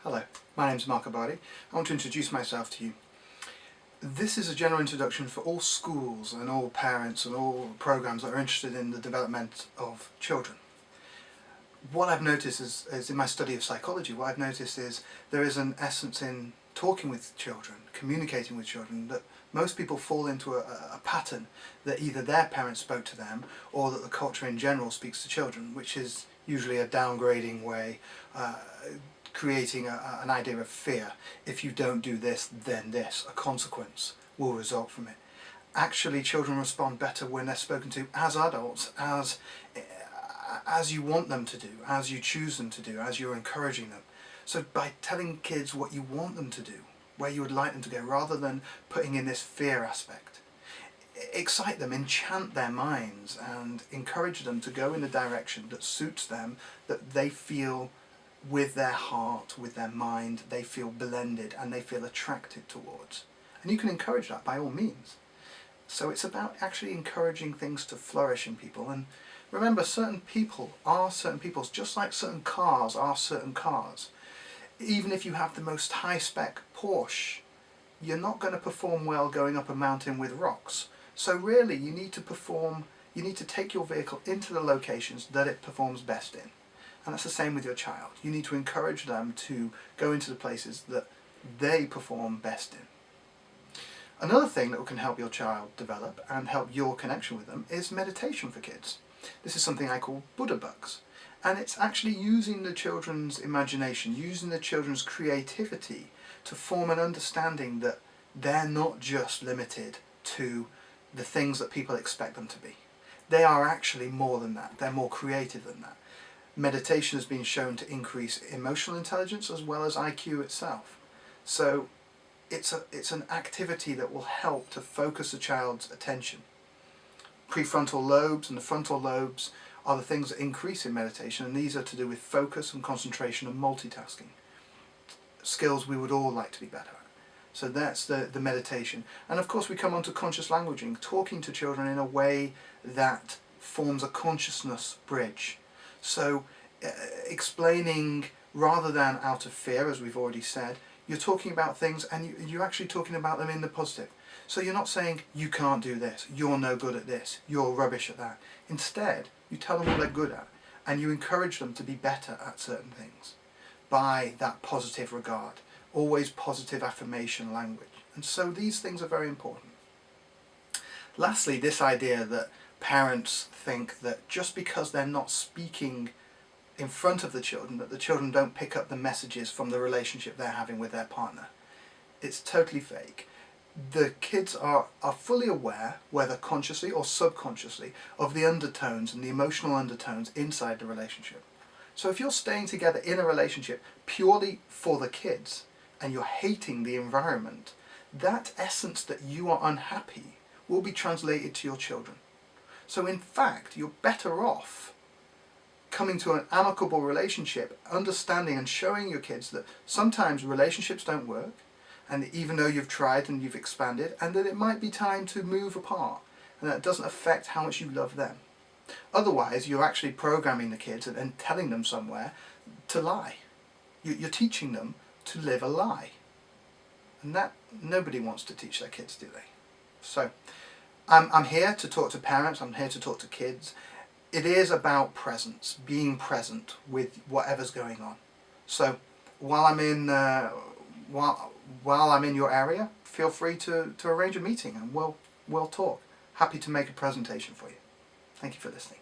Hello, my name's Mark Abadi. I want to introduce myself to you. This is a general introduction for all schools and all parents and all programs that are interested in the development of children. What I've noticed is in my study of psychology, what I've noticed is there is an essence in talking with children, communicating with children, that most people fall into a pattern that either their parents spoke to them or that the culture in general speaks to children, which is usually a downgrading way, creating an idea of fear. If you don't do this, then this, a consequence will result from it. Actually, children respond better when they're spoken to as adults, as you want them to do, as you choose them to do, as you're encouraging them. So by telling kids what you want them to do, where you would like them to go, rather than putting in this fear aspect, excite them, enchant their minds, and encourage them to go in the direction that suits them, that they feel with their heart, with their mind, they feel blended and they feel attracted towards. And you can encourage that by all means. So it's about actually encouraging things to flourish in people. And remember, certain people are certain peoples, just like certain cars are certain cars. Even if you have the most high-spec Porsche, you're not going to perform well going up a mountain with rocks. So really, you need to take your vehicle into the locations that it performs best in. And that's the same with your child. You need to encourage them to go into the places that they perform best in. Another thing that can help your child develop and help your connection with them is meditation for kids. This is something I call Buddha bugs. And it's actually using the children's imagination, using the children's creativity to form an understanding that they're not just limited to the things that people expect them to be. They are actually more than that. They're more creative than that. Meditation has been shown to increase emotional intelligence as well as IQ itself. So it's an activity that will help to focus a child's attention. Prefrontal lobes and the frontal lobes are the things that increase in meditation, and these are to do with focus and concentration and multitasking. Skills we would all like to be better at. So that's the meditation. And of course we come on to conscious languaging, talking to children in a way that forms a consciousness bridge. So explaining rather than out of fear, as we've already said, you're talking about things and you're actually talking about them in the positive. So you're not saying, you can't do this, you're no good at this, you're rubbish at that. Instead, you tell them what they're good at and you encourage them to be better at certain things by that positive regard. Always positive affirmation language. And so these things are very important. Lastly, this idea that parents think that just because they're not speaking in front of the children, that the children don't pick up the messages from the relationship they're having with their partner. It's totally fake. The kids are fully aware, whether consciously or subconsciously, of the undertones and the emotional undertones inside the relationship. So if you're staying together in a relationship purely for the kids and you're hating the environment, that essence that you are unhappy will be translated to your children. So in fact, you're better off coming to an amicable relationship, understanding and showing your kids that sometimes relationships don't work, and even though you've tried and you've expanded, and that it might be time to move apart, and that it doesn't affect how much you love them. Otherwise, you're actually programming the kids and telling them somewhere to lie. You're teaching them to live a lie. And that nobody wants to teach their kids, do they? So, I'm here to talk to parents, I'm here to talk to kids. It is about presence, being present with whatever's going on. So while I'm in while I'm in your area, feel free to arrange a meeting and we'll talk. Happy to make a presentation for you. Thank you for listening.